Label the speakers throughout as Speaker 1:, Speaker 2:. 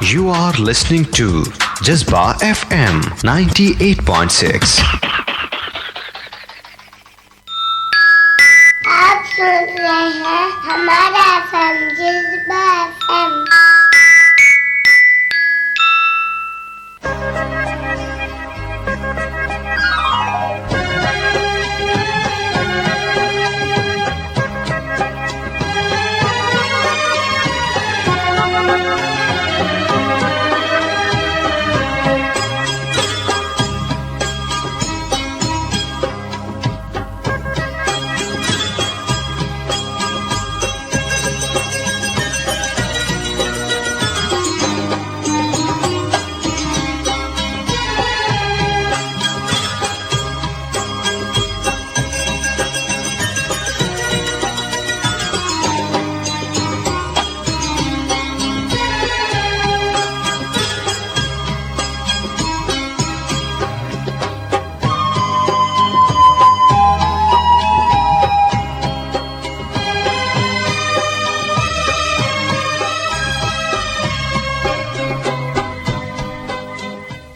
Speaker 1: You are listening to Jazba FM 98.6.
Speaker 2: आप सुन रहे हैं हमारा FM जज्बा FM।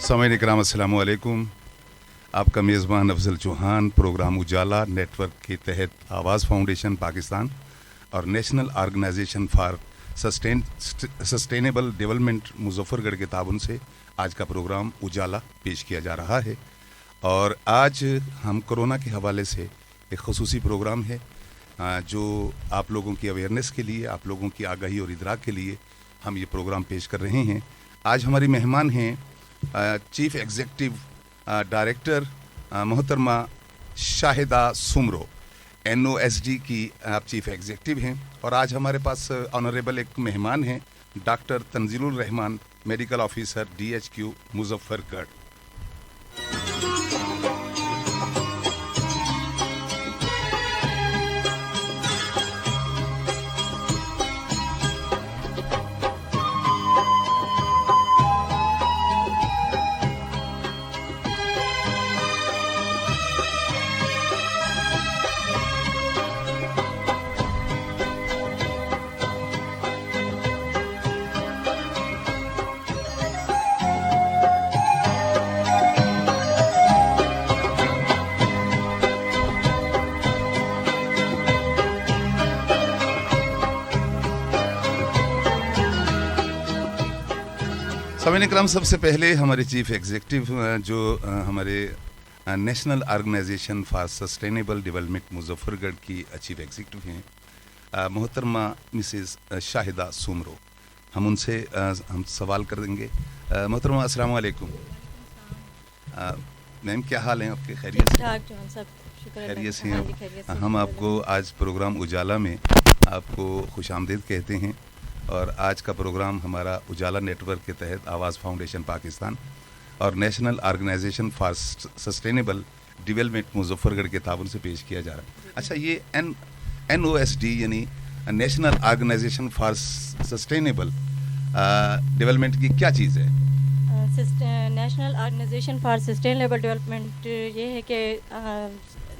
Speaker 3: सामीन इकराम अस्सलाम वालेकुम। आपका मेज़बान अफजल चौहान प्रोग्राम उजाला नेटवर्क के तहत आवाज़ फाउंडेशन पाकिस्तान और national organisation for sustainable development Muzaffargarh के ताबन से आज का प्रोग्राम उजाला पेश किया जा रहा है। और आज हम कोरोना के हवाले से एक ख़ुसूसी प्रोग्राम है जो आप लोगों की अवेयरनेस के लिए, आप लोगों की आगाही और इदराक के लिए हम ये प्रोग्राम पेश कर रहे हैं। आज हमारी मेहमान हैं चीफ एग्जीक्यूटिव डायरेक्टर मोहतरमा शाहिदा सुमरो, NOSD की आप चीफ एग्जीक्यूटिव हैं। और आज हमारे पास ऑनरेबल एक मेहमान हैं doctor Tanzeelur Rehman, medical officer DHQ Muzaffargarh. Sameen Ikram, सबसे पहले हमारे चीफ एग्जीक्यूटिव जो हमारे national organisation for sustainable development Muzaffargarh की चीफ एग्जीक्यूटिव हैं मोहतरमा मिसेस शाहिदा सुमरो, हम उनसे हम सवाल कर देंगे। मोहतरमा अस्सलाम वालेकुम। मैम क्या हाल है आपके? खैरियत से? खैरियत से हैं। हम आपको आज प्रोग्राम उजाला में आपको खुश आमदीद कहते हैं। और आज का प्रोग्राम हमारा उजाला नेटवर्क के तहत आवाज़ फाउंडेशन पाकिस्तान और national organisation for sustainable development Muzaffargarh के ताबन से पेश किया जा रहा है। अच्छा, ये NOSD यानी national organisation for sustainable development की क्या चीज़ है?
Speaker 4: National organisation for sustainable development ये है कि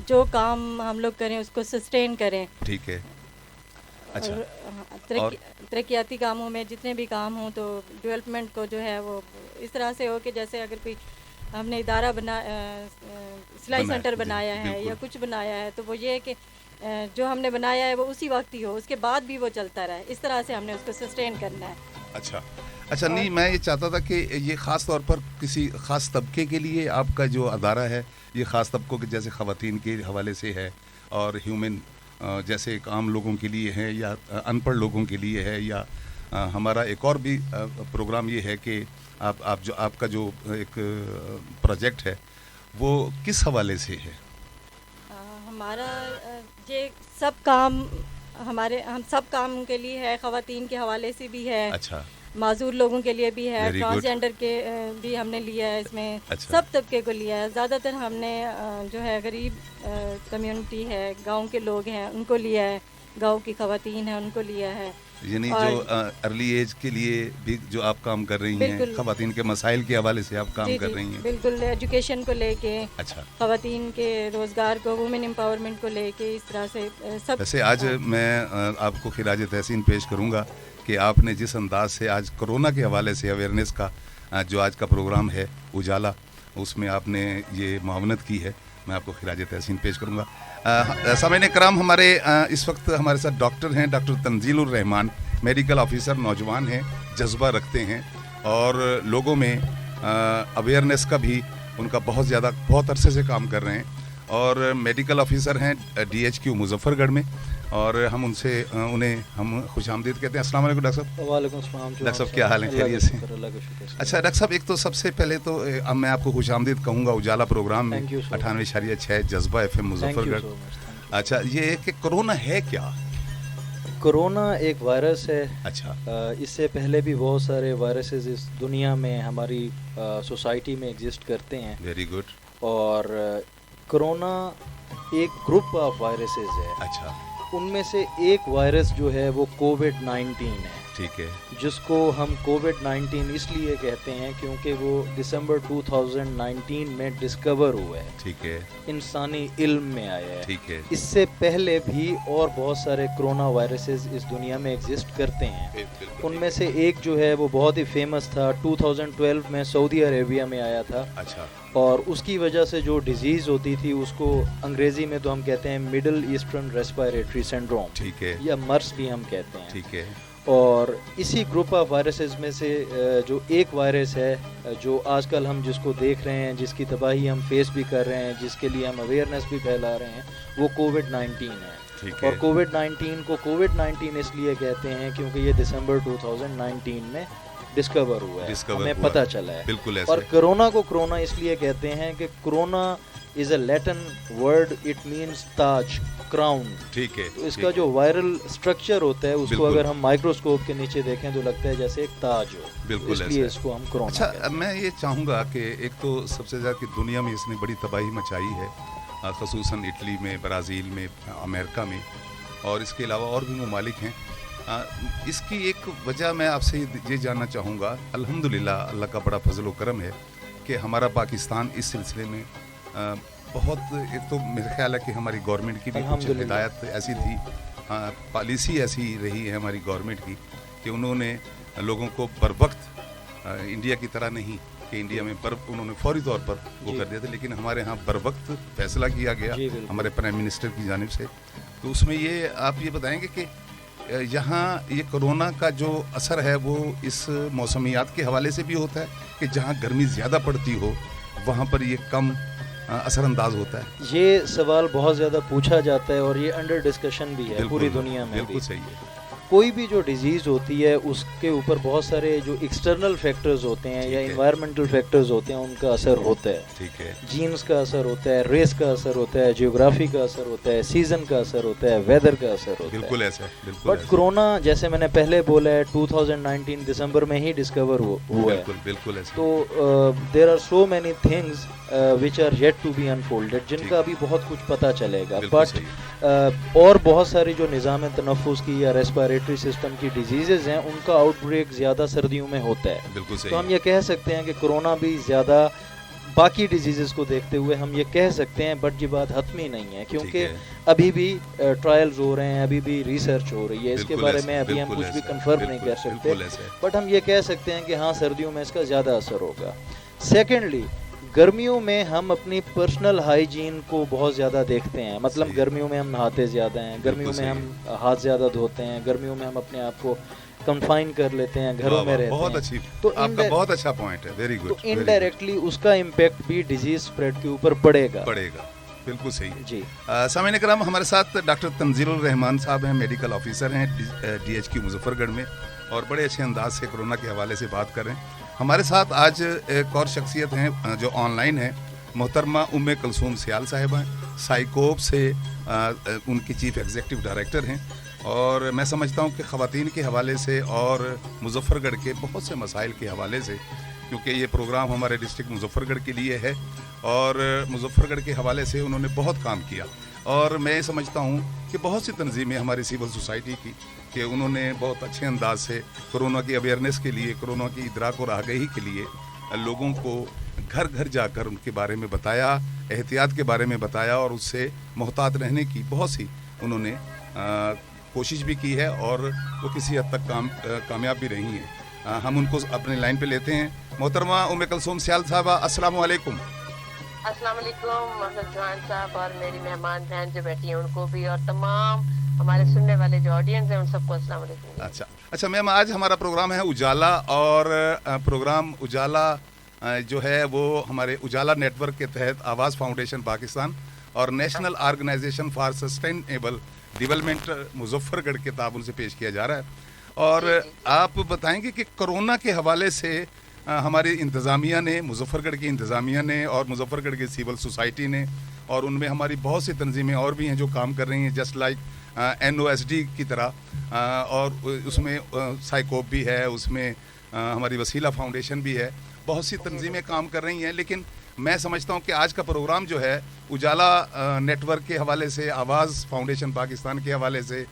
Speaker 4: जो काम हम लोग करें उसको सस्टेन करें।
Speaker 3: ठीक है। अच्छा,
Speaker 4: तरक्याती कामों में जितने भी काम हों तो डेवलपमेंट को जो है वो इस तरह से हो कि जैसे अगर कोई हमने इदारा सिलाई सेंटर बनाया है या कुछ बनाया है तो वो ये है कि जो हमने बनाया है वो उसी वक्त ही हो, उसके बाद भी वो चलता रहे। इस तरह से हमने उसको सस्टेन करना है।
Speaker 3: अच्छा, नहीं, मैं ये चाहता था कि ये ख़ास तौर पर किसी ख़ास तबके के लिए आपका जो अदारा है, ये ख़ास तबकों के जैसे ख़वातीन के हवाले से है और ह्यूमन जैसे एक आम लोगों के लिए है या अनपढ़ लोगों के लिए है, या हमारा एक और भी प्रोग्राम ये है कि आपका जो एक प्रोजेक्ट है वो किस हवाले से है?
Speaker 4: हमारा ये सब काम हम सब काम के लिए है, ख़वातीन के हवाले से भी है।
Speaker 3: अच्छा,
Speaker 4: माजूर लोगों के लिए भी है, ट्रांसजेंडर के भी हमने लिया है इसमें। अच्छा। सब तबके को लिया है। ज़्यादातर हमने जो है गरीब कम्युनिटी है, गांव के लोग हैं, उनको लिया है। गांव की ख़वातीन हैं उनको लिया है।
Speaker 3: यानी जो अर्ली एज के लिए भी जो आप काम कर रही हैं, ख़वातीन के मसाइल के हवाले से आप काम कर रही हैं।
Speaker 4: बिल्कुल, एजुकेशन को लेके,
Speaker 3: अच्छा,
Speaker 4: ख़वातीन के रोज़गार को, वुमेन एम्पावरमेंट को लेके, इस तरह से सब। वैसे
Speaker 3: आज मैं आपको खिराज तहसीन पेश करूँगा कि आपने जिस अंदाज से आज कोरोना के हवाले से अवेयरनेस का जो आज का प्रोग्राम है उजाला, उसमें आपने ये मावनत की है, मैं आपको खिराज तहसीन पेश करूँगा। सामईन कराम, हमारे इस वक्त हमारे साथ डॉक्टर हैं, doctor Tanzeelur Rehman, medical officer, नौजवान हैं, जज्बा रखते हैं और लोगों में अवेयरनेस का भी उनका बहुत अरसे से काम कर रहे हैं और मेडिकल ऑफिसर हैं DHQ मुजफ्फरगढ़ में, और हम उन्हें हम खुश आमदीद कहते हैं। अस्सलाम वालेकुम डॉक्टर साहब।
Speaker 5: वालेकुम अस्सलाम।
Speaker 3: डॉक्टर साहब क्या हाल है, खैरियत से? अच्छा डॉक्टर साहब, एक तो सबसे पहले तो अब मैं आपको खुश आमदीद कहूँगा उजाला प्रोग्राम में 98.6 जज्बा FM मुजफ्फरगढ़। अच्छा, ये कि कोरोना है क्या?
Speaker 5: कोरोना एक वायरस है।
Speaker 3: अच्छा,
Speaker 5: इससे पहले भी बहुत सारे वायरसेस इस दुनिया में हमारी सोसाइटी में एग्जिस्ट करते हैं।
Speaker 3: Very good.
Speaker 5: और कोरोना एक ग्रुप ऑफ वायरसेस है।
Speaker 3: अच्छा,
Speaker 5: उनमें से एक वायरस जो है वो कोविड-19 है।
Speaker 3: ठीक है,
Speaker 5: जिसको हम कोविड-19 इसलिए कहते हैं क्योंकि वो दिसंबर 2019 में डिस्कवर हुआ है।
Speaker 3: ठीक है,
Speaker 5: इंसानी इल्म में आया है।
Speaker 3: ठीक है।
Speaker 5: इससे पहले भी और बहुत सारे कोरोना वायरसेस इस दुनिया में एग्जिस्ट करते हैं। उनमें से एक जो है वो बहुत ही फेमस था, 2012 में सऊदी अरेबिया में आया था।
Speaker 3: अच्छा,
Speaker 5: और उसकी वजह से जो डिजीज़ होती थी उसको अंग्रेज़ी में तो हम कहते हैं मिडल ईस्टर्न रेस्पिरेटरी सिंड्रोम,
Speaker 3: ठीक है,
Speaker 5: या मर्स भी हम कहते हैं।
Speaker 3: ठीक है।
Speaker 5: और इसी ग्रुप ऑफ वायरसेस में से जो एक वायरस है जो आजकल हम जिसको देख रहे हैं, जिसकी तबाही हम फेस भी कर रहे हैं, जिसके लिए हम अवेयरनेस भी फैला रहे हैं, वो कोविड-19 है। और कोविड-19 को कोविड-19 इसलिए कहते हैं क्योंकि ये दिसंबर 2019 में डिस्कवर हुआ है, हमें पता चला है।
Speaker 3: बिल्कुल ऐसे।
Speaker 5: और कोरोना को कोरोना इसलिए कहते हैं कि corona is a Latin word, it means Taj, crown.
Speaker 3: ठीक है।
Speaker 5: तो इसका जो वायरल स्ट्रक्चर होता है उसको अगर हम माइक्रोस्कोप के नीचे देखें तो लगता है जैसे एक ताज हो।
Speaker 3: बिल्कुल,
Speaker 5: इसलिए इसको हम कोरोना।
Speaker 3: अच्छा, मैं ये चाहूँगा कि एक तो सबसे ज़्यादा कि दुनिया में इसने बड़ी तबाही मचाई है, ख़ुसूसन इटली में, ब्राज़ील में, अमेरिका में, और इसके अलावा और भी ममालिक हैं। इसकी एक वजह मैं आपसे ये जानना चाहूँगा। अल्हम्दुलिल्लाह, अल्लाह का बड़ा फजल व करम है कि हमारा पाकिस्तान इस सिलसिले में बहुत, एक तो मेरे ख्याल है कि हमारी गवर्नमेंट की भी कुछ हिदायत ऐसी थी, पॉलिसी ऐसी रही है हमारी गवर्नमेंट की कि उन्होंने लोगों को बर वक्त, इंडिया की तरह नहीं कि इंडिया में उन्होंने फौरी तौर पर वो कर दिया था, लेकिन हमारे यहाँ बर वक्त फैसला किया गया हमारे प्राइम मिनिस्टर की जानिब से। तो उसमें ये आप ये बताएंगे कि यहाँ ये कोरोना का जो असर है वो इस मौसमियात के हवाले से भी होता है कि जहाँ गर्मी ज़्यादा पड़ती हो वहाँ पर ये कम असरअंदाज होता है?
Speaker 5: ये सवाल बहुत ज़्यादा पूछा जाता है और ये अंडर डिस्कशन भी है पूरी दुनिया में।
Speaker 3: बिल्कुल सही है।
Speaker 5: कोई भी जो डिजीज़ होती है उसके ऊपर बहुत सारे जो एक्सटर्नल फैक्टर्स होते हैं या इन्वायरमेंटल फैक्टर्स होते हैं, उनका असर होता है।
Speaker 3: ठीक है।
Speaker 5: जीन्स का असर होता है, रेस का असर होता है, जियोग्राफी का असर होता है, सीजन का असर होता है, वेदर का असर होता है।
Speaker 3: बिल्कुल ऐसा, बिल्कुल।
Speaker 5: बट कोरोना जैसे मैंने पहले बोला है 2019 दिसंबर में ही डिस्कवर हुआ है।
Speaker 3: बिल्कुल ऐसा।
Speaker 5: तो there are so many things which are yet to be unfolded, जिनका अभी बहुत कुछ पता चलेगा। बट और बहुत सारी जो निज़ाम तनफ़ुस की या रेस्पिरेटरी सिस्टम की डिजीज़ेज़ हैं उनका आउटब्रेक ज़्यादा सर्दियों में होता है।
Speaker 3: बिल्कुल सही।
Speaker 5: तो हम ये कह सकते हैं कि कोरोना भी ज़्यादा बाकी डिजीज़ेज़ को देखते हुए हम ये कह सकते हैं, बट ये बात हतमी नहीं है क्योंकि अभी भी ट्रायल्स हो रहे हैं, अभी भी रिसर्च हो रही है, इसके बारे में अभी हम कुछ भी कंफर्म नहीं कर सकते। बट हम ये कह सकते हैं कि हाँ, सर्दियों में इसका ज़्यादा असर होगा। सेकेंडली, गर्मियों में हम अपनी पर्सनल हाइजीन को बहुत ज़्यादा देखते हैं, मतलब गर्मियों में हम नहाते ज़्यादा हैं, गर्मियों में हम हाथ ज़्यादा धोते हैं, गर्मियों में हम अपने आप को कंफाइन कर लेते हैं, घरों में रहते हैं।
Speaker 3: बहुत अच्छी, तो आपका बहुत अच्छा पॉइंट है, वेरी गुड।
Speaker 5: तो इनडायरेक्टली उसका इम्पैक्ट भी डिजीज स्प्रेड के ऊपर पड़ेगा।
Speaker 3: बिल्कुल सही है
Speaker 5: जी।
Speaker 3: सामईन कराम, हमारे साथ डॉक्टर तंजीलुर रहमान साहब हैं, मेडिकल ऑफिसर हैं DHQ मुजफ्फरगढ़ में, और बड़े अच्छे अंदाज से कोरोना के हवाले से बात कर रहे हैं। हमारे साथ आज एक और शख्सियत हैं जो ऑनलाइन है, मोहतरमा उम्मे कलसूम सियाल साहिबा हैं, साइकोप से उनकी चीफ एग्जीक्यूटिव डायरेक्टर हैं, और मैं समझता हूँ कि ख़वातीन के हवाले से और मुजफ्फरगढ़ के बहुत से मसाइल के हवाले से, क्योंकि ये प्रोग्राम हमारे डिस्ट्रिक्ट मुजफ्फरगढ़ के लिए है और मुजफ्फरगढ़ के हवाले से उन्होंने बहुत काम किया। اور میں سمجھتا ہوں کہ بہت سی تنظیمیں ہماری سول سوسائٹی کی کہ انہوں نے بہت اچھے انداز سے کورونا کی اویئرنیس کے لیے، کورونا کی ادراک اور آگہی کے لیے لوگوں کو گھر گھر جا کر ان کے بارے میں بتایا، احتیاط کے بارے میں بتایا، اور اس سے محتاط رہنے کی بہت سی انہوں نے کوشش بھی کی ہے، اور وہ کسی حد تک کامیاب بھی رہی ہیں۔ ہم ان کو اپنے لائن پہ لیتے ہیں۔ محترمہ ام کلثوم سیال صاحبہ، السلام علیکم۔
Speaker 6: السلام علیکم محمد جوان صاحب، اور میری مہمان بہن جو بیٹھی ہیں ان کو بھی، اور تمام ہمارے سننے والے جو آڈینس ہیں ان سب کو السلام علیکم۔
Speaker 3: اچھا میم، آج ہمارا پروگرام ہے اجالا، اور پروگرام اجالا جو ہے وہ ہمارے اجالا نیٹ ورک کے تحت آواز فاؤنڈیشن پاکستان اور national organisation for sustainable development Muzaffargarh کے تعاون سے پیش کیا جا رہا ہے۔ اور آپ بتائیں گے کہ کرونا کے حوالے سے ہماری انتظامیہ نے، مظفر گڑھ کی انتظامیہ نے اور مظفر گڑھ کی سول سوسائٹی نے، اور ان میں ہماری بہت سی تنظیمیں اور بھی ہیں جو کام کر رہی ہیں، جسٹ لائک NOSD کی طرح، اور اس میں سائیکوپ بھی ہے، اس میں ہماری وسیلہ فاؤنڈیشن بھی ہے، بہت سی تنظیمیں کام کر رہی ہیں۔ لیکن میں سمجھتا ہوں کہ آج کا پروگرام جو ہے اجالا نیٹ ورک کے حوالے سے، آواز فاؤنڈیشن پاکستان کے حوالے سے،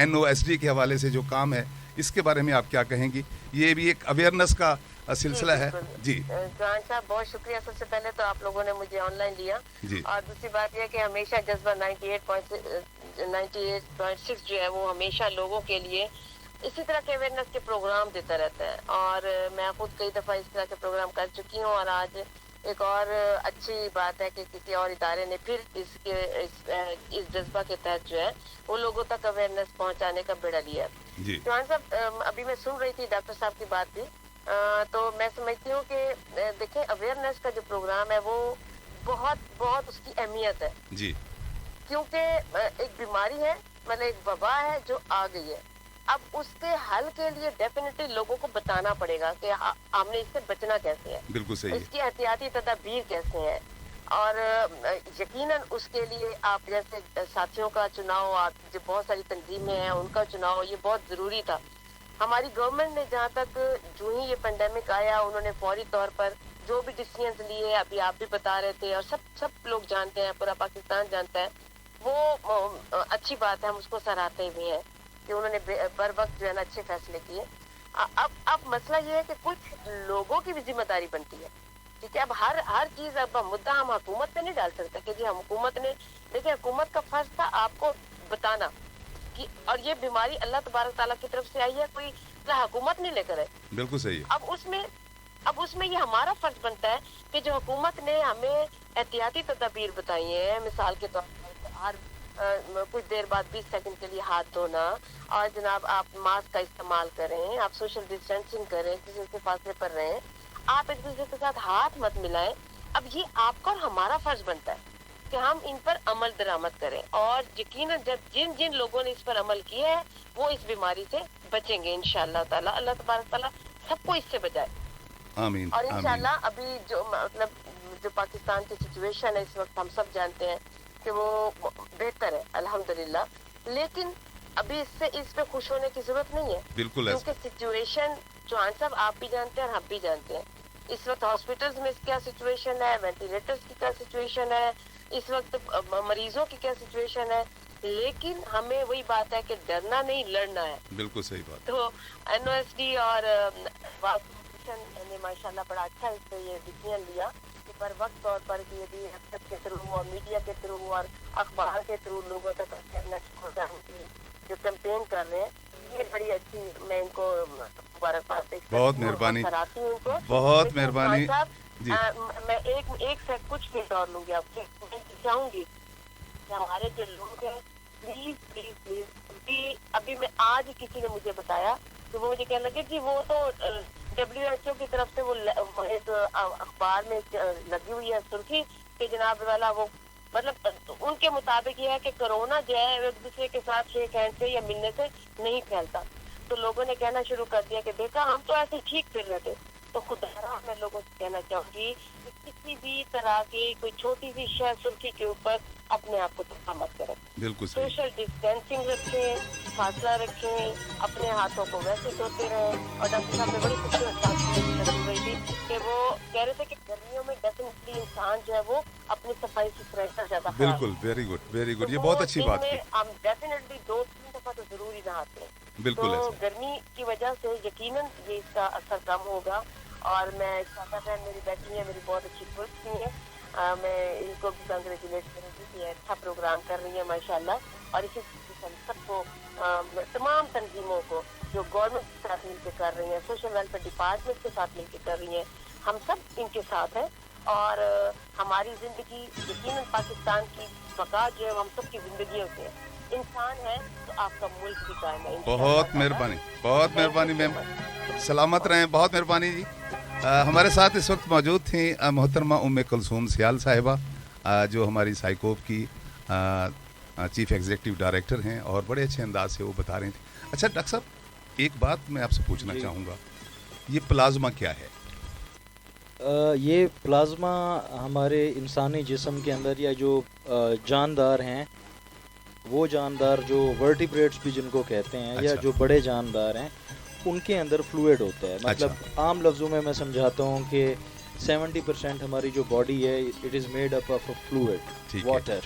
Speaker 3: NOSD کے حوالے سے جو کام ہے، اس کے بارے میں آپ کیا کہیں گی؟ یہ بھی ایک اویئرنیس کا سلسلہ ہے۔ جی
Speaker 6: جوان صاحب، بہت شکریہ۔ سب سے پہلے تو آپ لوگوں نے مجھے آن لائن لیا، اور دوسری بات یہ کہ ہمیشہ جذبہ 98.6 جو ہے وہ ہمیشہ لوگوں کے لیے اسی طرح کے اویئرنیس کے پروگرام دیتا رہتا ہے، اور میں خود کئی دفعہ اس طرح کے پروگرام کر چکی ہوں، اور آج ایک اور اچھی بات ہے کہ کسی اور ادارے نے پھر اس جذبہ کے تحت جو ہے وہ لوگوں تک اویئرنیس پہنچانے کا بیڑا لیا۔ جوان صاحب، ابھی میں سن رہی تھی ڈاکٹر صاحب کی بات بھی، تو میں سمجھتی ہوں کہ دیکھیں اویئرنیس کا جو پروگرام ہے وہ بہت بہت اس کی اہمیت ہے، کیونکہ ایک بیماری ہے، مطلب ایک وبا ہے جو آ گئی ہے۔ اب اس کے حل کے لیے ڈیفینیٹلی لوگوں کو بتانا پڑے گا کہ ہم نے اس سے بچنا کیسے ہے،
Speaker 3: بالکل صحیح،
Speaker 6: اس کی احتیاطی تدابیر کیسے ہیں، اور یقیناً اس کے لیے آپ جیسے ساتھیوں کا چناؤ، آپ جو بہت ساری تنظیمیں ہیں ان کا چناؤ، یہ بہت ضروری تھا۔ ہماری گورنمنٹ نے جہاں تک جو ہی یہ پینڈیمک آیا انہوں نے فوری طور پر جو بھی ڈیسیژنز لیے، ابھی آپ بھی بتا رہے تھے اور سب لوگ جانتے ہیں، پورا پاکستان جانتا ہے، وہ اچھی بات ہے، ہم اس کو سراہتے بھی ہیں کہ انہوں نے بر وقت جو ہے نا اچھے فیصلے کیے۔ اب مسئلہ یہ ہے کہ کچھ لوگوں کی بھی ذمہ داری بنتی ہے، ٹھیک ہے۔ اب ہر چیز اب مدعا ہم حکومت پہ نہیں ڈال سکتے کہ جی ہم حکومت نے، دیکھیں حکومت کا فرض تھا آپ کو بتانا کہ، اور یہ بیماری اللہ تبارک تعالیٰ کی طرف سے آئی ہے، کوئی حکومت نہیں لے کر آئی، بالکل صحیح۔ اب اس میں یہ ہمارا فرض بنتا ہے کہ جو حکومت نے ہمیں احتیاطی تدابیر بتائی ہیں، مثال کے طور پر ہر کچھ دیر بعد 20 سیکنڈ کے لیے ہاتھ دھونا، اور جناب آپ ماسک کا استعمال کریں، آپ سوشل ڈسٹینسنگ کریں، کسی سے فاصلے پر رہیں، آپ ایک دوسرے کے ساتھ ہاتھ مت ملائیں۔ اب یہ آپ کا اور ہمارا فرض بنتا ہے کہ ہم ان پر عمل درآمد کریں، اور یقیناً جب جن لوگوں نے اس پر عمل کیا ہے وہ اس بیماری سے بچیں گے انشاءاللہ تعالیٰ، اللہ تبارک تعالیٰ سب کو اس سے بچائے، آمین۔ اور انشاءاللہ ابھی جو جو پاکستان کی سچویشن ہے اس وقت ہم سب جانتے ہیں کہ وہ بہتر ہے الحمدللہ، لیکن ابھی اس پہ خوش ہونے کی ضرورت نہیں ہے، بالکل، کیونکہ سچویشن جوان صاحب آپ بھی جانتے ہیں اور ہم بھی جانتے ہیں، اس وقت ہاسپٹلز میں کیا سچویشن ہے، وینٹیلیٹرز کی کیا سچویشن ہے، اس وقت مریضوں کی کیا سچویشن ہے، لیکن ہمیں وہی بات ہے کہ ڈرنا نہیں، لڑنا ہے، بالکل صحیح بات۔ تو NOSD اور نے ماشاءاللہ بڑا اچھا اس سے یہ ڈسیژن لیا کہ پر وقت طور پر یہ بھی حکومت کے تھرو اور میڈیا کے تھرو اور اخبار کے تھرو لوگوں تک جو کیمپین کر رہے ہیں، یہ بڑی اچھی، میں ان کو مبارکباد دیکھتی ہوں، بہت مہربانی، بہت مہربانی۔ میں ایک سے کچھ منٹ اور لوں گی آپ سے، میں چاہوں گی کہ ہمارے جو لوگ ہیں پلیز پلیز پلیز، ابھی میں آج کسی نے مجھے بتایا کہ وہ مجھے کہنے لگے جی وہ تو WHO کی طرف سے وہ ایک اخبار میں لگی ہوئی ہے سرخی کہ جناب والا وہ، مطلب ان کے مطابق یہ ہے کہ کرونا جو ہے ایک دوسرے کے ساتھ شیک ہینڈ سے یا ملنے سے نہیں پھیلتا، تو لوگوں نے کہنا شروع کر دیا کہ دیکھا ہم تو ایسے ٹھیک پھر رہے تھے۔ تو خدا میں لوگوں سے کہنا چاہوں گی کہ کسی بھی طرح کی کوئی چھوٹی سی شے سرخی کے اوپر اپنے آپ کو تباہ مت کریں، بالکل سوشل ڈسٹینسنگ رکھیں، فاصلہ رکھیں، اپنے ہاتھوں کو ویسے دھوتے رہیں، اور ڈاکٹر صاحب نے بڑی خوبصورت بات کی थी कि वो कह रहे थे कि गर्मियों में डेफिनेटली इंसान जो है वो अपनी सफाई सुथराई से ज्यादा
Speaker 3: बिल्कुल, वेरी गुड, ये बहुत अच्छी बात है।
Speaker 6: हम डेफिनेटली 2-3 दफा तो जरूर ही नहाते हैं,
Speaker 3: बिल्कुल
Speaker 6: तो
Speaker 3: ऐसा।
Speaker 6: गर्मी की वजह से यकीनन ये इसका असर कम होगा। और मैं शादा बहन मेरी बेटी है, मेरी बहुत अच्छी दोस्त भी है, मैं इनको भी कंग्रेचुलेट करूँगी कि अच्छा प्रोग्राम कर रही है माशाल्लाह। और इसी हम सबको तमाम तंजीमों को जो गवर्नमेंट के साथ मिलकर कर रही हैं, सोशल वेलफेयर डिपार्टमेंट के साथ मिलकर कर रही हैं, हम सब इनके साथ हैं। और हमारी ज़िंदगी यकीनन पाकिस्तान की बका जो है हम सब की ज़िंदगियों से इंसान है तो आपका मुल्क भी कायम है।
Speaker 3: बहुत मेहरबानी मैम, सलामत रहें, बहुत मेहरबानी जी। हमारे साथ इस वक्त मौजूद थी मोहतरमा उम्मे कुलसूम सियाल साहिबा, जो हमारी साइकोप की चीफ एग्जीक्यूटिव डायरेक्टर हैं, और बड़े अच्छे अंदाज से वो बता रही थी। अच्छा डॉक्टर साहब, एक बात मैं आपसे पूछना चाहूँगा, ये प्लाज्मा क्या है?
Speaker 5: ये प्लाज्मा हमारे इंसानी जिस्म के अंदर या जो जानदार हैं, वो जानदार जो वर्टिब्रेट्स भी जिनको कहते हैं, या जो बड़े जानदार हैं, उनके अंदर फ्लूइड होता है। मतलब आम लफ्ज़ों में मैं समझाता हूँ कि 70% हमारी जो बॉडी है it is made up of fluid water,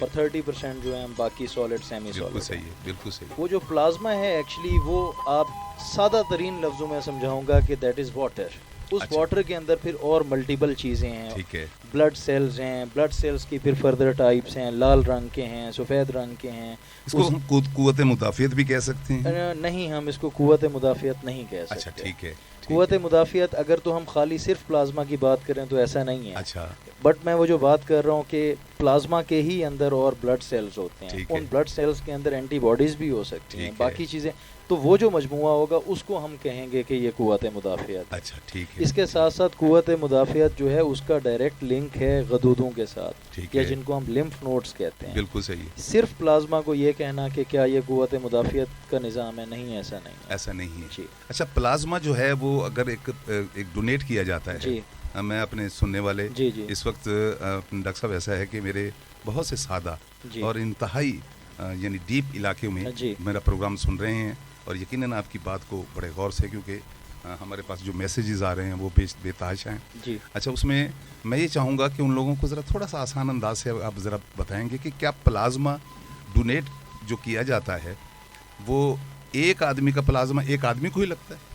Speaker 5: और 30% जो है हम बाकी सॉलिड सेमी सॉलिड।
Speaker 3: बिल्कुल सही।
Speaker 5: वो जो प्लाज्मा है एक्चुअली वो आप सादा तरीन लफ्ज़ों में समझाऊंगा कि दैट इज़ वाटर। उस वाटर के अंदर फिर और मल्टीपल चीज़ें हैं,
Speaker 3: ठीक है,
Speaker 5: ब्लड सेल्स हैं, ब्लड सेल्स की फिर फर्दर टाइप्स हैं, लाल रंग के हैं, सफ़ेद रंग के हैं।
Speaker 3: इसको हम कुव्वत मुदाफ़ियत भी कह सकते हैं?
Speaker 5: नहीं, हम इसको कुव्वत मुदाफ़ियत नहीं कह सकते।
Speaker 3: अच्छा ठीक है।
Speaker 5: कुव्वत मुदाफ़ियत अगर तो हम खाली सिर्फ प्लाज्मा की बात करें तो ऐसा नहीं है।
Speaker 3: अच्छा,
Speaker 5: बट मैं वो जो बात कर रहा हूँ कि प्लाज्मा के ही अंदर और ब्लड सेल्स होते हैं, उन ब्लड सेल्स के अंदर एंटीबॉडीज़ भी हो सकती हैं, बाकी चीज़ें, तो वो जो मजमुआ होगा उसको हम कहेंगे कि ये कुव्वत मुदाफ़ियत।
Speaker 3: अच्छा ठीक है।
Speaker 5: इसके साथ साथ कुव्वत मुदाफ़ियत जो है उसका डायरेक्ट लिंक है गदूदों के साथ, या जिनको हम लिम्फ नोड्स कहते हैं।
Speaker 3: बिल्कुल सही है।
Speaker 5: सिर्फ प्लाज्मा को ये कहना कि क्या ये कुव्वत मुदाफ़ियत का निज़ाम है, नहीं, ऐसा नहीं है।
Speaker 3: ऐसा नहीं है जी। अच्छा, प्लाज्मा जो है वो अगर एक डोनेट किया जाता है जी, मैं अपने सुनने वाले
Speaker 5: जी
Speaker 3: इस वक्त डॉक्टर साहब, ऐसा है कि मेरे बहुत से सादा और इंतहाई यानी डीप इलाके में मेरा प्रोग्राम सुन रहे हैं, और यकीनन आपकी बात को बड़े गौर से, क्योंकि हमारे पास जो मैसेजेस आ रहे हैं वो बेतहाशा हैं जी। अच्छा, उसमें मैं ये चाहूँगा कि उन लोगों को ज़रा थोड़ा सा आसान अंदाज से आप ज़रा बताएंगे कि क्या प्लाज्मा डोनेट जो किया जाता है वो एक आदमी का प्लाज्मा एक आदमी को ही लगता है?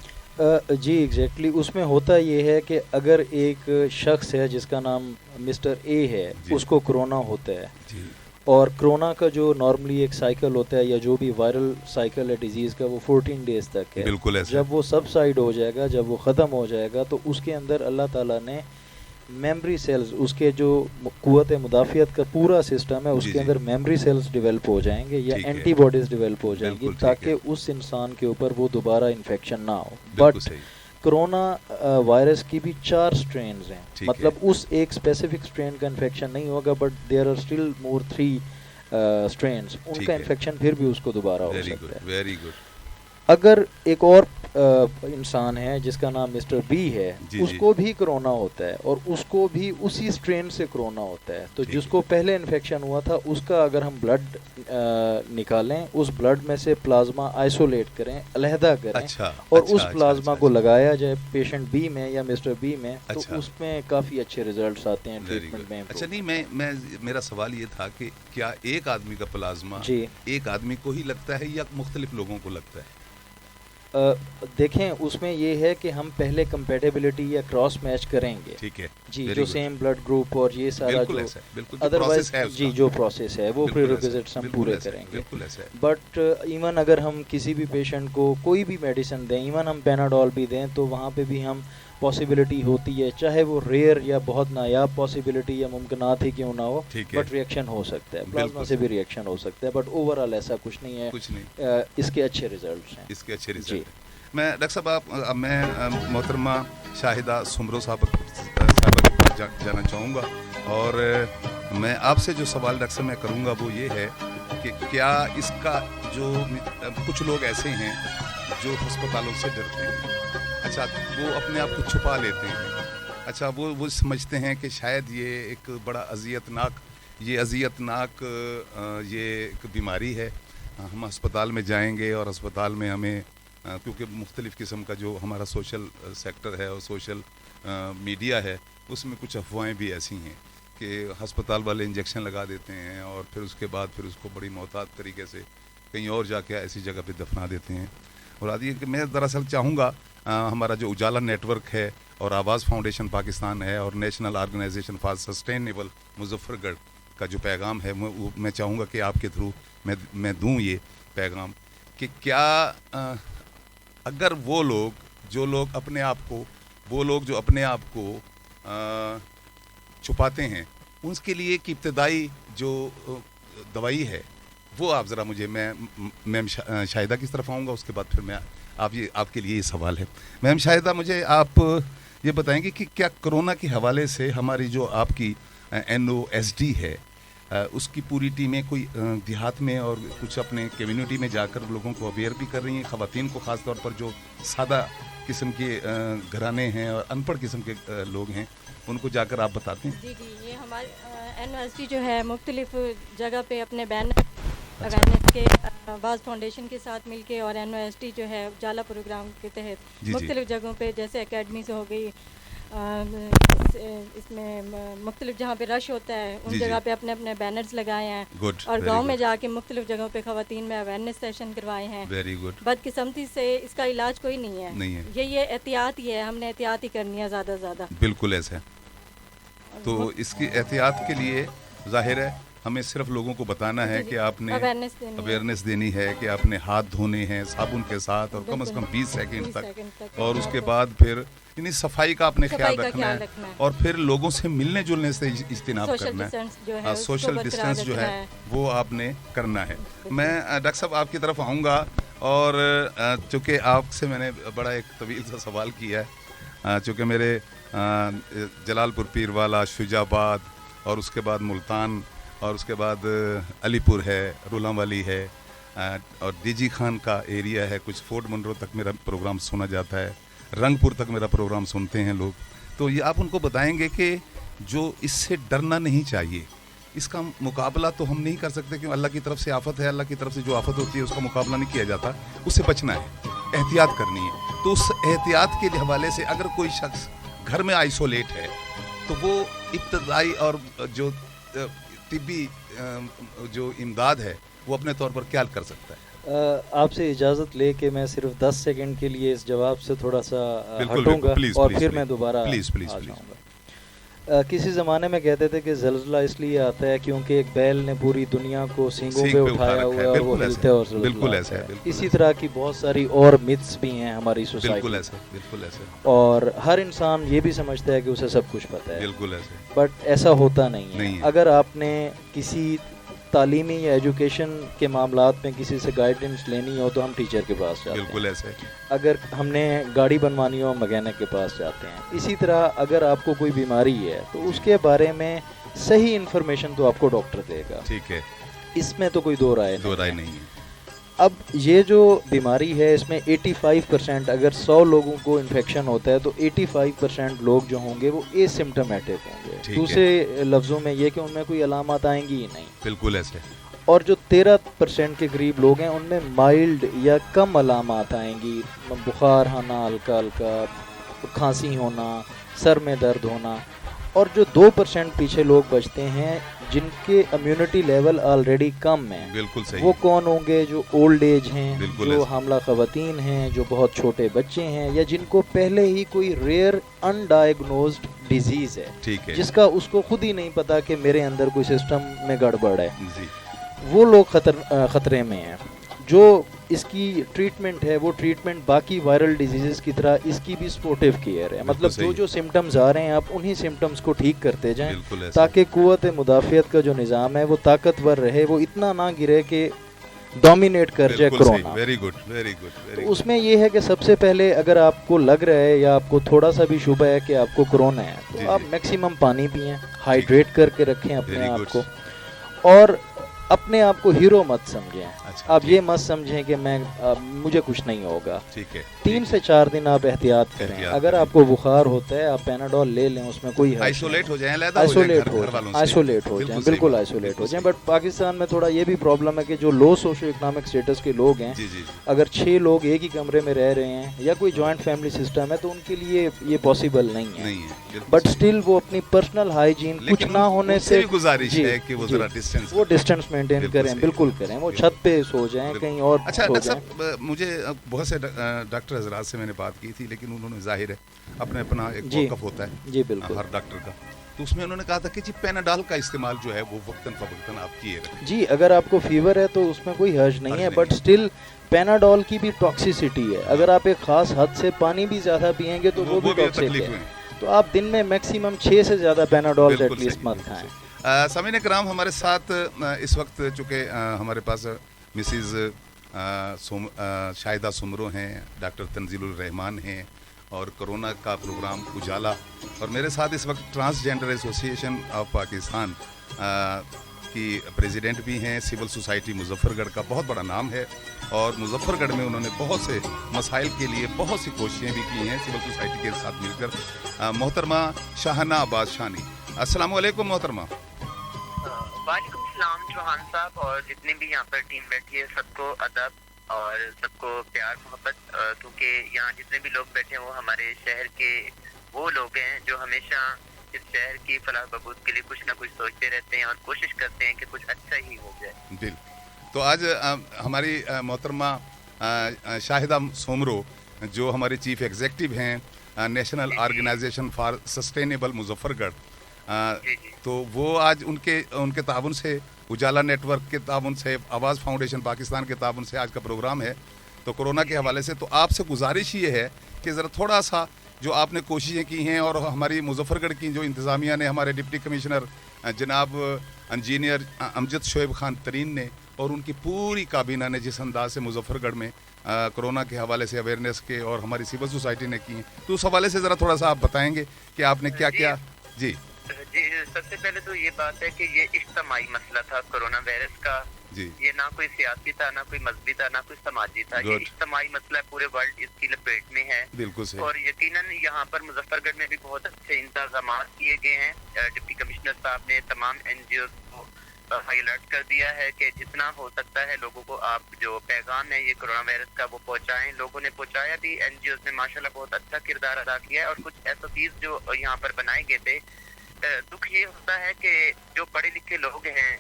Speaker 5: जी एग्जैक्टली। उसमें होता ये है कि अगर एक शख्स है जिसका नाम मिस्टर ए है, उसको कोरोना होता है जी, और कोरोना का जो नॉर्मली एक साइकिल होता है या जो भी वायरल साइकिल है डिजीज़ का, वो 14 डेज़ तक है।
Speaker 3: बिल्कुल ऐसा।
Speaker 5: जब वो सबसाइड हो जाएगा, जब वो ख़त्म हो जाएगा, तो उसके अंदर अल्लाह ताला ने मेमोरी सेल्स, उसके जो कुव्वत मुदाफ़ियत का पूरा सिस्टम है उसके अंदर मेमोरी सेल्स डेवलप हो जाएंगे या एंटीबॉडीज़ डेवलप हो जाएंगी, ताकि उस इंसान के ऊपर वो दोबारा इन्फेक्शन ना हो। बट कोरोना वायरस की भी 4 स्ट्रेन्स हैं, मतलब उस एक स्पेसिफिक स्ट्रेन का इन्फेक्शन नहीं होगा, but there are still more 3 strains, उनका इन्फेक्शन फिर भी उसको भी हो सकता है।
Speaker 3: Very good.
Speaker 5: अगर एक और इंसान है जिसका नाम मिस्टर बी है, उसको भी कोरोना होता है और उसको भी उसी स्ट्रेन से कोरोना होता है, तो जिसको पहले इन्फेक्शन हुआ था उसका अगर हम ब्लड निकालें, उस ब्लड में से प्लाज्मा आइसोलेट करें, अलहदा करें, और उस प्लाज्मा को लगाया जाए पेशेंट बी में या मिस्टर बी में, तो उसमें काफ़ी अच्छे रिजल्ट्स आते हैं ट्रीटमेंट में।
Speaker 3: अच्छा, नहीं, मैं मेरा सवाल ये था कि क्या एक आदमी का प्लाज्मा एक आदमी को ही लगता है या मुख्तलिफ लोगों को लगता है?
Speaker 5: देखें, उसमें ये है कि हम पहले कंपेटेबिलिटी या क्रॉस मैच करेंगे, ठीक है जी, जो सेम ब्लड ग्रुप और ये सारा जो अदरवाइज जी जो प्रोसेस है वो प्रीरिक्विजिट्स हम पूरे करेंगे। बट इवन अगर हम किसी भी पेशेंट को कोई भी मेडिसिन दें, इवन हम पेनाडोल भी दें, तो वहाँ पे भी हम पॉसिबिलिटी होती है, चाहे वो रेयर या बहुत नायाब पॉसिबिलिटी या मुमकिनात ही क्यों ना हो, बट रिएक्शन हो सकता है, प्लाज्मा से भी रिएक्शन हो सकता है, बट ओवरऑल ऐसा कुछ नहीं है। इसके अच्छे रिजल्ट्स हैं,
Speaker 3: इसके अच्छे रिजल्ट। मैं डॉक्टर साहब, मैं मोहतरमा शाहिदा सुमरो साहब के पास जाना चाहूँगा, और मैं आपसे जो सवाल डॉक्टर साहब मैं करूँगा वो ये है कि क्या इसका जो कुछ लोग ऐसे हैं जो अस्पतालों से डरते हैं, अच्छा, वो अपने आप को छुपा लेते हैं, अच्छा, वो समझते हैं कि शायद ये एक बड़ा अज़ियतनाक ये एक बीमारी है, हम अस्पताल में जाएंगे और अस्पताल में हमें क्योंकि मुख्तलिफ़ किस्म का जो हमारा सोशल सेक्टर है और सोशल मीडिया है उसमें कुछ अफवाहें भी ऐसी हैं कि हस्पताल वाले इंजेक्शन लगा देते हैं और फिर उसके बाद फिर उसको बड़ी मोहतात तरीके से कहीं और जाके ऐसी जगह पे दफना देते हैं। और आदि कि मैं दरअसल चाहूँगा हमारा जो उजाला नेटवर्क है और आवाज़ फाउंडेशन पाकिस्तान है और national organisation for sustainable Muzaffargarh का जो पैगाम है वो मैं चाहूँगा कि आपके थ्रू मैं दूँ ये पैगाम कि क्या अगर वो लोग जो अपने आप को छुपाते हैं उसके लिए कि इब्तदाई जो दवाई है वो आप ज़रा मुझे मैम शाहिदा की तरफ आऊँगा, उसके बाद फिर मैं आपके लिए ये सवाल है। मैम शाहिदा, मुझे आप ये बताएंगे कि क्या कोरोना के हवाले से हमारी जो आपकी NOSD है उसकी पूरी टीमें कोई देहात में और कुछ अपने कम्युनिटी में जाकर लोगों को अवेयर भी कर रही हैं, ख़वातीन को ख़ास तौर पर जो सादा किस्म के घराने हैं और अनपढ़ किस्म के लोग हैं उनको जाकर आप बताते हैं? जी,
Speaker 4: ये हमारे NOSD जो है मुख्तलिफ जगह पे अपने बैनर अवेयरनेस के आवाज़ फाउंडेशन के साथ मिलके और NOSD जो है उजाला प्रोग्राम के तहत मुख्तलिफ जगहों पे जैसे एकेडमीज हो गई, इसमें मुख्तलिफ जहाँ पे रश होता है उन जगह पे अपने अपने बैनर्स लगाए हैं और गांव में जाके मुख्तलिफ जगहों पे ख़वातीन में अवेयरनेस सेशन करवाए हैं।
Speaker 3: Very good.
Speaker 4: बदकिस्मती से इसका इलाज कोई नहीं है, ये एहतियात ही है, हमने एहतियात ही करनी है ज़्यादा से ज़्यादा।
Speaker 3: बिल्कुल ऐसा है। तो इसकी एहतियात के लिए जाहिर है हमें सिर्फ लोगों को बताना है कि आपने अवेयरनेस देनी है कि आपने हाथ धोने हैं साबुन के साथ और कम से कम 20 सेकंड तक और उसके बाद फिर यानी सफाई का आपने ख्याल रखना है और फिर लोगों से मिलने जुलने से इज्तिनाब करना है, सोशल डिस्टेंस जो है वो आपने करना है। मैं डॉक्टर साहब आपकी तरफ आऊँगा और चूँकि आपसे मैंने बड़ा एक तवील सा सवाल किया है, चूँकि मेरे जलालपुर पीरवाला, शुजाबाद और उसके बाद मुल्तान और उसके बाद अलीपुर है, रुलांवाली है और डीजी खान का एरिया है, कुछ फोर्ट मनरो तक मेरा प्रोग्राम सुना जाता है, रंगपुर तक मेरा प्रोग्राम सुनते हैं लोग। तो ये आप उनको बताएंगे कि जो इससे डरना नहीं चाहिए, इसका मुकाबला तो हम नहीं कर सकते क्योंकि अल्लाह की तरफ से आफत है, अल्लाह की तरफ से जो आफत होती है उसका मुकाबला नहीं किया जाता, उससे बचना है, एहतियात करनी है। तो उस एहतियात के हवाले से अगर कोई शख्स घर में आइसोलेट है तो वो इब्तदाई और जो तिब्बी जो इमदाद है वो अपने तौर पर क्या कर सकता है?
Speaker 5: आपसे इजाज़त लेके मैं सिर्फ 10 सेकंड के लिए इस जवाब से थोड़ा सा हटूंगा और फिर मैं दोबारा आ जाऊंगा। किसी ज़माने में कहते थे कि ज़लज़ला इसलिए आता है क्योंकि एक बैल ने पूरी दुनिया को सींगों पे उठाया हुआ है और वो हिलते और
Speaker 3: बिल्कुल ऐसा है।
Speaker 5: इसी तरह की बहुत सारी और मिथ्स भी हैं हमारी सोसाइटी।
Speaker 3: बिल्कुल ऐसा।
Speaker 5: और हर इंसान ये भी समझता है कि उसे सब कुछ पता है।
Speaker 3: बिल्कुल ऐसा।
Speaker 5: बट ऐसा होता नहीं है। अगर आपने किसी तालीमी या एजुकेशन के मामलात में किसी से गाइडेंस लेनी हो तो हम टीचर के पास जाते हैं।
Speaker 3: बिल्कुल ऐसे।
Speaker 5: अगर हमने गाड़ी बनवानी हो मैकेनिक के पास जाते हैं। इसी तरह अगर आपको कोई बीमारी है तो उसके बारे में सही इन्फॉर्मेशन तो आपको डॉक्टर देगा।
Speaker 3: ठीक है,
Speaker 5: इसमें तो कोई दो राय
Speaker 3: नहीं है।
Speaker 5: अब ये जो बीमारी है इसमें 85% अगर 100 लोगों को इन्फेक्शन होता है तो 85% लोग जो होंगे वो एसिम्प्टोमेटिक होंगे। दूसरे लफ्ज़ों में ये कि उनमें कोई अलामत आएंगी ही नहीं।
Speaker 3: बिल्कुल ऐसे।
Speaker 5: और जो 13% के करीब लोग हैं उनमें माइल्ड या कम अलामत आएंगी, बुखार आना, हल्का हल्का खांसी होना, सर में दर्द होना। और जो 2% पीछे लोग बचते हैं जिनके इम्यूनिटी लेवल ऑलरेडी कम है,
Speaker 3: बिल्कुल सही।
Speaker 5: वो कौन होंगे? जो ओल्ड एज हैं, जो हामला ख़वातीन हैं, जो बहुत छोटे बच्चे हैं या जिनको पहले ही कोई रेयर अनडायग्नोज्ड डिजीज़ है,
Speaker 3: ठीक है,
Speaker 5: जिसका उसको खुद ही नहीं पता कि मेरे अंदर कोई सिस्टम में गड़बड़ है
Speaker 3: जी। वो
Speaker 5: लोग खतरे में हैं। जो इसकी ट्रीटमेंट है वो ट्रीटमेंट बाकी वायरल डिजीज़ की तरह इसकी भी सपोर्टिव केयर है। मतलब जो सिम्टम्स आ रहे हैं आप उन्हीं सिम्टम्स को ठीक करते जाएं ताकि कुव्वत मुदाफ़ियत का जो निज़ाम है वो ताकतवर रहे, वो इतना ना गिरे कि डोमिनेट कर जाए corona.
Speaker 3: Very good, very good.
Speaker 5: तो उसमें ये है कि सबसे पहले अगर आपको लग रहा है या आपको थोड़ा सा भी शुबा है कि आपको कोरोना है तो आप मैक्सिमम पानी पिएं, हाइड्रेट करके रखें अपने आप को। और اپنے آپ کو ہیرو مت سمجھیں.
Speaker 3: اچھا,
Speaker 5: آپ یہ مت سمجھیں کہ میں مجھے کچھ نہیں ہوگا.
Speaker 3: ٹھیک ہے,
Speaker 5: 3 سے 4 دن آپ احتیاط کریں. اگر آپ کو بخار ہوتا ہے آپ پیناڈول لے لیں, اس میں کوئی
Speaker 3: آئسولیٹ ہو جائیں,
Speaker 5: آئسولیٹ ہو جائیں, بالکل آئسولیٹ ہو جائیں. بٹ پاکستان میں تھوڑا یہ بھی پرابلم ہے کہ جو لو سوشو اکنامک اسٹیٹس کے لوگ ہیں, اگر 6 لوگ ایک ہی کمرے میں رہ رہے ہیں یا کوئی جوائنٹ فیملی سسٹم ہے تو ان کے لیے یہ پاسبل نہیں ہے. بٹ اسٹل وہ اپنی پرسنل ہائیجین کچھ نہ ہونے سے
Speaker 3: گزارش ہے کہ
Speaker 5: وہ ڈسٹینس مینٹین کریں, بالکل کریں. وہ چھت پہ سو جائیں, کہیں اور سو جائیں.
Speaker 3: اچھا, مجھے بہت سے ڈاکٹر حضرات سے میں نے بات کی تھی, لیکن انہوں نے ظاہر ہے اپنا ایک موقف ہوتا ہے
Speaker 5: جی بالکل
Speaker 3: ہر ڈاکٹر کا, تو اس میں انہوں نے کہا تھا کہ جی پیناڈول کا استعمال جو ہے وہ وقتاً فوقتاً آپ کیے رکھیں.
Speaker 5: جی اگر آپ کو فیور ہے تو اس میں کوئی حرج نہیں ہے, بٹ اسٹل پیناڈول کی بھی ٹاکسیسٹی ہے. اگر آپ ایک خاص حد سے پانی بھی زیادہ پئیں گے تو وہ بھی ٹاکسک ہے. تو آپ دن میں میکسیمم 6 سے زیادہ پیناڈول ایٹ لیسٹ مت کھائیں.
Speaker 3: سامعین کرام, ہمارے ساتھ اس وقت چونکہ ہمارے پاس مسز شاہدہ سمرو ہیں, ڈاکٹر تنزیل الرحمان ہیں, اور کرونا کا پروگرام اجالا, اور میرے ساتھ اس وقت ٹرانسجینڈر ایسوسی ایشن آف پاکستان کی پریزیڈنٹ بھی ہیں. سول سوسائٹی مظفر گڑھ کا بہت بڑا نام ہے, اور مظفر گڑھ میں انہوں نے بہت سے مسائل کے لیے بہت سی کوششیں بھی کی ہیں سول سوسائٹی کے ساتھ مل کر. محترمہ شاہانہ عباس شانی, السلام علیکم محترمہ.
Speaker 7: وعلیکم السلام چوہان صاحب, اور جتنے بھی یہاں پر ٹیم بیٹھی ہے سب کو ادب اور سب کو پیار محبت, کیونکہ یہاں جتنے بھی لوگ بیٹھے ہیں وہ ہمارے شہر کے وہ لوگ ہیں جو ہمیشہ اس شہر کی فلاح بہبود کے لیے کچھ نہ کچھ سوچتے رہتے ہیں اور کوشش کرتے ہیں کہ کچھ اچھا ہی ہو جائے.
Speaker 3: تو آج ہماری محترمہ شاہدہ سومرو جو ہماری چیف ایگزیکٹو ہیں national organisation for sustainable Muzaffargarh, تو وہ آج ان کے تعاون سے, اجالا نیٹ ورک کے تعاون سے, آواز فاؤنڈیشن پاکستان کے تعاون سے آج کا پروگرام ہے. تو کرونا کے حوالے سے تو آپ سے گزارش یہ ہے کہ ذرا تھوڑا سا جو آپ نے کوششیں کی ہیں, اور ہماری مظفر گڑھ کی جو انتظامیہ نے, ہمارے ڈپٹی کمشنر جناب انجینئر امجد شعیب خان ترین نے اور ان کی پوری کابینہ نے جس انداز سے مظفر گڑھ میں کرونا کے حوالے سے اویئرنیس کے اور ہماری سول سوسائٹی نے کی ہیں, تو اس حوالے سے ذرا تھوڑا سا آپ بتائیں گے کہ آپ نے کیا کیا. جی
Speaker 7: سب سے پہلے تو یہ بات ہے کہ یہ اجتماعی مسئلہ تھا کرونا وائرس کا. یہ نہ کوئی سیاسی تھا, نہ کوئی مذہبی تھا, نہ کوئی سماجی تھا. یہ اجتماعی مسئلہ پورے ورلڈ اس کی لپیٹ میں ہے.
Speaker 3: بالکل.
Speaker 7: اور یقیناً یہاں پر مظفر گڑھ میں بھی بہت اچھے انتظامات کیے گئے ہیں. ڈپٹی کمشنر صاحب نے تمام NGOs کو ہائی الرٹ کر دیا ہے کہ جتنا ہو سکتا ہے لوگوں کو آپ جو پیغام ہے یہ کرونا وائرس کا وہ پہنچائیں. لوگوں نے پہنچایا بھی, NGOs نے ماشاءاللہ بہت اچھا کردار ادا کیا ہے. اور کچھ SOPs جو یہاں پر بنائے گئے تھے, دکھ یہ ہوتا ہے کہ جو پڑھے لکھے لوگ ہیں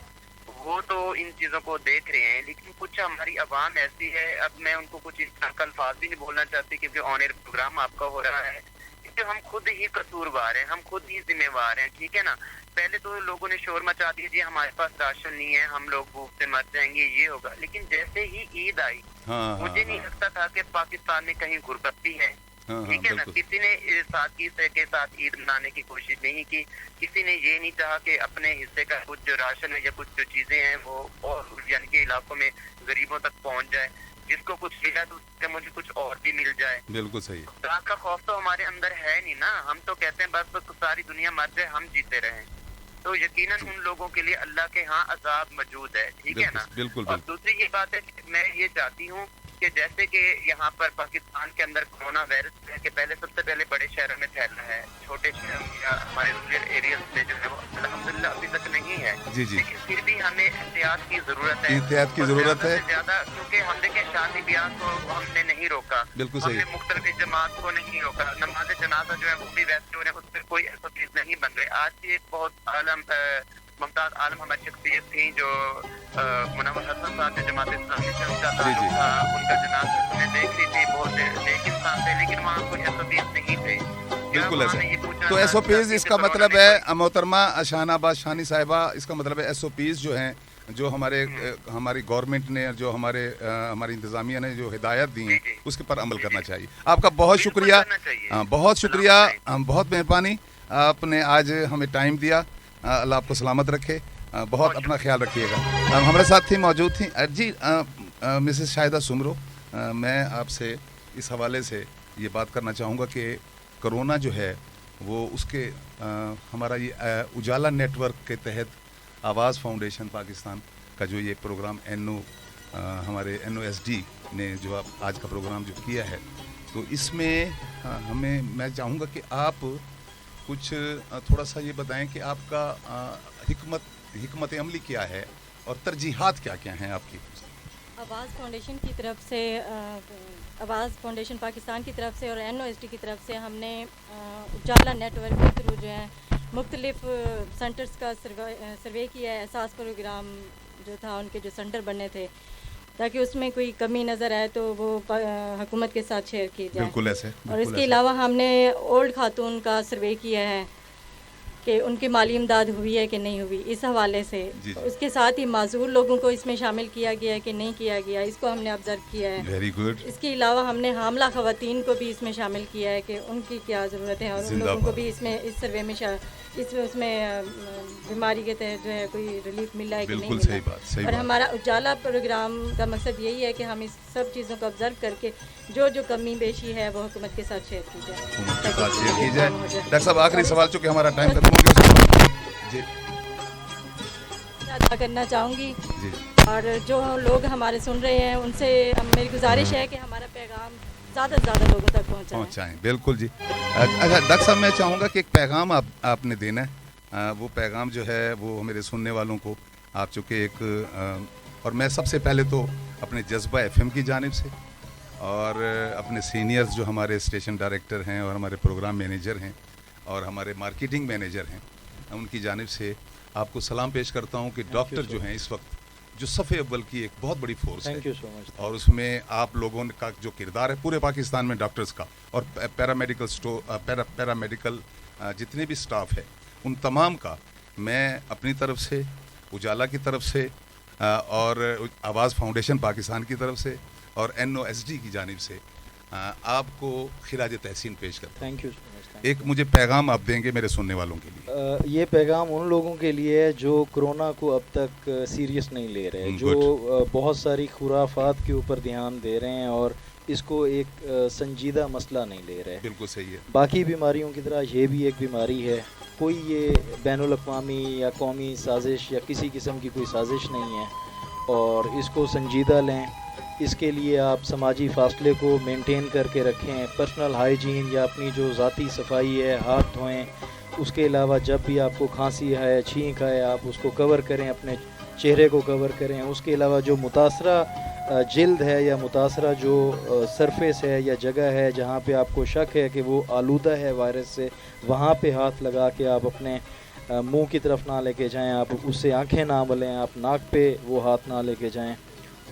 Speaker 7: وہ تو ان چیزوں کو دیکھ رہے ہیں, لیکن کچھ ہماری عوام ایسی ہے, اب میں ان کو کچھ اس طرح کا الفاظ بھی نہیں بولنا چاہتی کیونکہ آن ایئر پروگرام آپ کا ہو رہا ہے, کیونکہ ہم خود ہی قصوروار ہیں, ہم خود ہی ذمہ وار ہیں. ٹھیک ہے نا, پہلے تو لوگوں نے شور مچا دیا جی ہمارے پاس راشن نہیں ہے, ہم لوگ بھوک سے مر جائیں گے, یہ ہوگا. لیکن جیسے ہی عید آئی مجھے نہیں لگتا تھا کہ پاکستان میں کہیں غربت بھی ہے. ٹھیک ہے نا, کسی نے سادگی کے ساتھ عید منانے کی کوشش نہیں کی, کسی نے یہ نہیں چاہا کہ اپنے حصے کا کچھ جو راشن ہے یا کچھ جو چیزیں ہیں وہ اور یعنی کہ علاقوں میں غریبوں تک پہنچ جائے. جس کو کچھ ملا تو اس سے مجھے کچھ اور بھی مل جائے.
Speaker 3: بالکل صحیح.
Speaker 7: رات کا خوف تو ہمارے اندر ہے نہیں نا, ہم تو کہتے ہیں بس ساری دنیا مر جائے ہم جیتے رہیں. تو یقیناً ان لوگوں کے لیے اللہ کے ہاں عذاب موجود ہے. ٹھیک ہے نا.
Speaker 3: بالکل.
Speaker 7: اور دوسری یہ بات ہے کہ میں یہ چاہتی ہوں کہ جیسے کہ یہاں پر پاکستان کے اندر کرونا وائرس ہے کہ پہلے سب سے پہلے بڑے شہروں میں پھیلا ہے, چھوٹے شہروں یا ہمارے رورل ایریاز میں جو ہے وہ الحمدللہ ابھی تک نہیں ہے. لیکن پھر بھی ہمیں احتیاط کی ضرورت ہے.
Speaker 3: احتیاط کی ضرورت ہے
Speaker 7: زیادہ, کیونکہ ہم دیکھیں شادی بیاہ کو ہم نے نہیں روکا, ہم نے مختلف جماعت کو نہیں روکا, نماز جنازہ جو ہے وہ بھی ویسے ہو رہے ہیں, اس پہ کوئی ایسا چیز نہیں بن رہی. آج بھی ایک بہت ممتاز عالم ہماری شخصیت تھی جو منور حسن صاحب جو جماعت اسلامی سے ان کا تعلق تھا, ان کا جنازہ میں دیکھ رہی تھی, بہت نیک انسان تھے, لیکن وہاں کوئی SOPs نہیں تھے.
Speaker 3: بالکل ایسا. تو SOPs اس کا مطلب ہے محترمہ شاہانہ عباس شانی صاحبہ, اس کا مطلب ہے SOPs جو ہیں جو ہماری گورنمنٹ نے, جو ہماری انتظامیہ نے جو ہدایت دی ہیں اس کے پر عمل کرنا چاہیے. آپ کا بہت شکریہ, بہت شکریہ, بہت مہربانی, آپ نے آج ہمیں ٹائم دیا. اللہ آپ کو سلامت رکھے, بہت اپنا خیال رکھیے گا. ہمارے ساتھ تھی, موجود تھیں جی مسز شاہدہ سمرو. میں آپ سے اس حوالے سے یہ بات کرنا چاہوں گا کہ کرونا جو ہے وہ اس کے ہمارا یہ اجالا نیٹ ورک کے تحت آواز فاؤنڈیشن پاکستان का जो ये प्रोग्राम हमारे NOSD ने जो आज का प्रोग्राम जो किया है, तो इसमें मैं चाहूँगा कि आप कुछ थोड़ा सा ये बताएं कि आपका हिकमत अमली क्या है और तरजीहात क्या क्या हैं आपकी।
Speaker 4: आवाज़ फाउंडेशन की तरफ से, आवाज़ फाउंडेशन पाकिस्तान की तरफ से और NOSD की तरफ से हमने उजाला नेटवर्क के थ्रू जो है मुख्तलिफ सेंटर्स का सर्वे किया है। एहसास प्रोग्राम जो था, उनके जो सेंटर बने थे, ताकि उसमें कोई कमी नज़र आए तो वो हुकूमत के साथ शेयर की जाए।
Speaker 3: बिल्कुल ऐसे।
Speaker 4: और इसके अलावा हमने ओल्ड खातून का सर्वे किया है कि उनकी माली इमदाद हुई है कि नहीं हुई, इस हवाले से। उसके साथ ही माजूर लोगों को इसमें शामिल किया गया है कि नहीं किया गया, इसको हमने ऑब्जर्व किया है।
Speaker 3: Very good. इसके
Speaker 4: अलावा हमने हामला ख़वातीन को भी इसमें शामिल किया है कि उनकी क्या ज़रूरत है, और उन लोगों को भी इसमें इस सर्वे में उसमें बीमारी के तहत जो है कोई रिलीफ मिला है कि नहीं मिला।
Speaker 3: सही बात।
Speaker 4: और हमारा उजाला प्रोग्राम का मकसद यही है कि हम इस सब चीज़ों को ऑब्जर्व करके जो कमी बेशी है वो हुकूमत के साथ शेयर की जाए।
Speaker 3: डॉक्टर साहब, आखिरी सवाल, चूँकि हमारा टाइम खत्म हो गया, जी
Speaker 4: अदा करना चाहूँगी। और जो लोग हमारे सुन रहे हैं उनसे मेरी गुजारिश है कि हमारा पैगाम ज़्यादा से ज़्यादा लोगों तक पहुँचाएं।
Speaker 3: बिल्कुल जी। अच्छा डॉक्टर साहब, मैं चाहूँगा कि एक पैगाम आपने देना है, वो पैगाम जो है वो मेरे सुनने वालों को आप चूँकि और मैं सबसे पहले तो अपने जज्बा FM की जानिब से और अपने सीनियर्स जो हमारे स्टेशन डायरेक्टर हैं और हमारे प्रोग्राम मैनेजर हैं और हमारे मार्केटिंग मैनेजर हैं, उनकी जानिब से आपको सलाम पेश करता हूँ कि डॉक्टर जो हैं इस वक्त जो सफ़े अव्वल की एक बहुत बड़ी फोर्स है।
Speaker 5: Thank you so much.
Speaker 3: और उसमें आप लोगों का जो किरदार है पूरे पाकिस्तान में डॉक्टर्स का और पैरामेडिकल जितने भी स्टाफ है, उन तमाम का मैं अपनी तरफ से, उजाला की तरफ से और आवाज़ फाउंडेशन पाकिस्तान की तरफ से और NOSD की जानिब से आपको खिराज तहसीन पेश करता हूं।
Speaker 5: Thank you.
Speaker 3: एक मुझे पैगाम आप देंगे मेरे सुनने वालों के लिए।
Speaker 5: ये पैगाम उन लोगों के लिए है जो कोरोना को अब तक सीरियस नहीं ले रहे, जो बहुत सारी खुराफात के ऊपर ध्यान दे रहे हैं और इसको एक संजीदा मसला नहीं ले रहे।
Speaker 3: बिल्कुल सही है।
Speaker 5: बाकी बीमारियों की तरह ये भी एक बीमारी है, कोई ये बैनुल-अक़वामी या कौमी साजिश या किसी किस्म की कोई साजिश नहीं है और इसको संजीदा लें। इसके लिए आप समाजी फासले को मेंटेन करके रखें, पर्सनल हाइजीन या अपनी जो ज़ाती सफाई है, हाथ धोएं। उसके अलावा जब भी आपको खांसी है, छींक है, आप उसको कवर करें, अपने चेहरे को कवर करें। उसके अलावा जो मुतासरा जिल्द है या मुतासरा जो सरफेस है या जगह है जहाँ पे आपको शक है कि वो आलूदा है वायरस से, वहाँ पे हाथ लगा के आप अपने मुंह की तरफ ना लेके जाएं, आप उससे आंखें ना मलें, आप नाक पे वो हाथ ना लेके जाएं।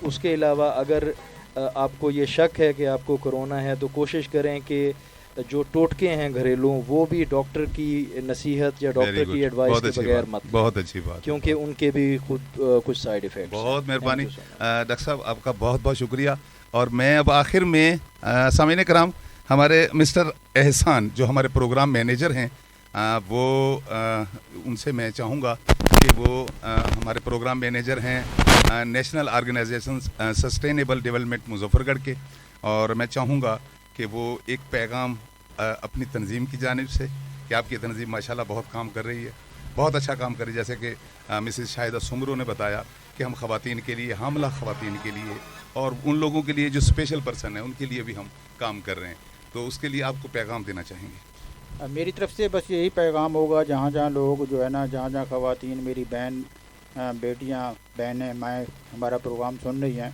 Speaker 5: उसके अलावा अगर आपको ये शक है कि आपको कोरोना है तो कोशिश करें कि जो टोटके हैं घरेलू वो भी डॉक्टर की नसीहत या डॉक्टर की एडवाइस के बगैर मत।
Speaker 3: बहुत अच्छी बात,
Speaker 5: क्योंकि उनके भी खुद कुछ साइड इफ़ेक्ट्स।
Speaker 3: बहुत मेहरबानी डॉक्टर साहब, आपका बहुत बहुत शुक्रिया। और मैं अब आखिर में सामीन कराम, हमारे मिस्टर एहसान जो हमारे प्रोग्राम मैनेजर हैं, वो उनसे मैं चाहूँगा कि वो हमारे प्रोग्राम मैनेजर हैं national organisation sustainable development Muzaffargarh के, और मैं चाहूँगा कि वो एक पैगाम अपनी तंजीम की जानिब से, कि आपकी तंजीम माशाल्लाह बहुत काम कर रही है, बहुत अच्छा काम कर रही है। जैसे कि मिसेस शाहिदा सुमरो ने बताया कि हम ख़वातीन के लिए, हामला ख़वातीन के लिए और उन लोगों के लिए जो स्पेशल पर्सन है उनके लिए भी हम काम कर रहे हैं, तो उसके लिए आपको पैगाम देना चाहेंगे?
Speaker 8: मेरी तरफ से बस यही पैगाम होगा, जहाँ जहाँ लोग जो है ना, जहाँ जहाँ ख़वातीन, मेरी बहन, बेटियाँ, बहनें, माएँ हमारा प्रोग्राम सुन रही हैं,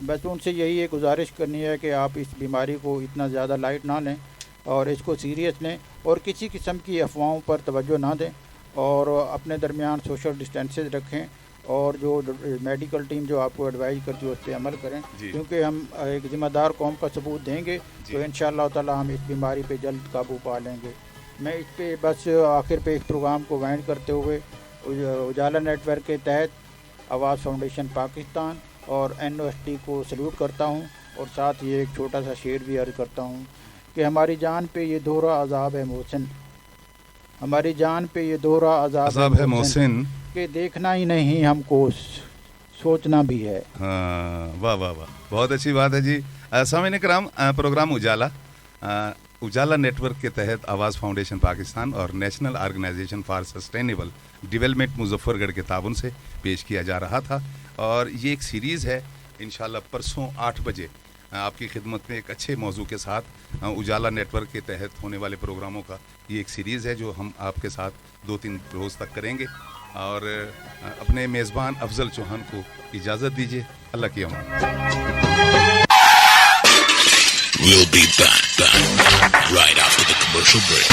Speaker 8: बस उनसे यही एक गुजारिश करनी है कि आप इस बीमारी को इतना ज़्यादा लाइट ना लें और इसको सीरियस लें और किसी किस्म की अफवाहों पर तवज्जो ना दें और अपने दरमियान सोशल डिस्टेंसेस रखें और जो मेडिकल टीम जो आपको एडवाइस करती है उस पर अमल करें, क्योंकि हम एक ज़िम्मेदार कौम का सबूत देंगे तो इंशाअल्लाह ताला हम इस बीमारी पे जल्द काबू पा लेंगे। मैं इस पे बस आखिर पे इस प्रोग्राम को वाइंड करते हुए उजाला नेटवर्क के तहत आवाज़ फाउंडेशन पाकिस्तान और NOSD को सल्यूट करता हूँ और साथ ही एक छोटा सा शेर भी अर्ज़ करता हूँ कि हमारी जान पे ये दोहरा अज़ाब है मोहसिन, हमारी जान पे ये दोहरा अज़ाब है मोहसिन, कि देखना ही नहीं हमको सोचना भी है।
Speaker 3: वाह वाह वाह, बहुत अच्छी बात है जी। सामीन कराम, प्रोग्राम उजाला नेटवर्क के तहत आवाज़ फाउंडेशन पाकिस्तान और national organisation for sustainable development Muzaffargarh के ताबन से पेश किया जा रहा था اور یہ ایک سیریز ہے انشاءاللہ پرسوں 8 بجے آپ کی خدمت میں ایک اچھے موضوع کے ساتھ اجالا نیٹ ورک کے تحت ہونے والے پروگراموں کا یہ ایک سیریز ہے جو ہم آپ کے ساتھ 2-3 روز تک کریں گے. اور اپنے میزبان افضل چوہان کو اجازت دیجیے. اللہ کی امان.
Speaker 9: We'll be back right after the commercial break.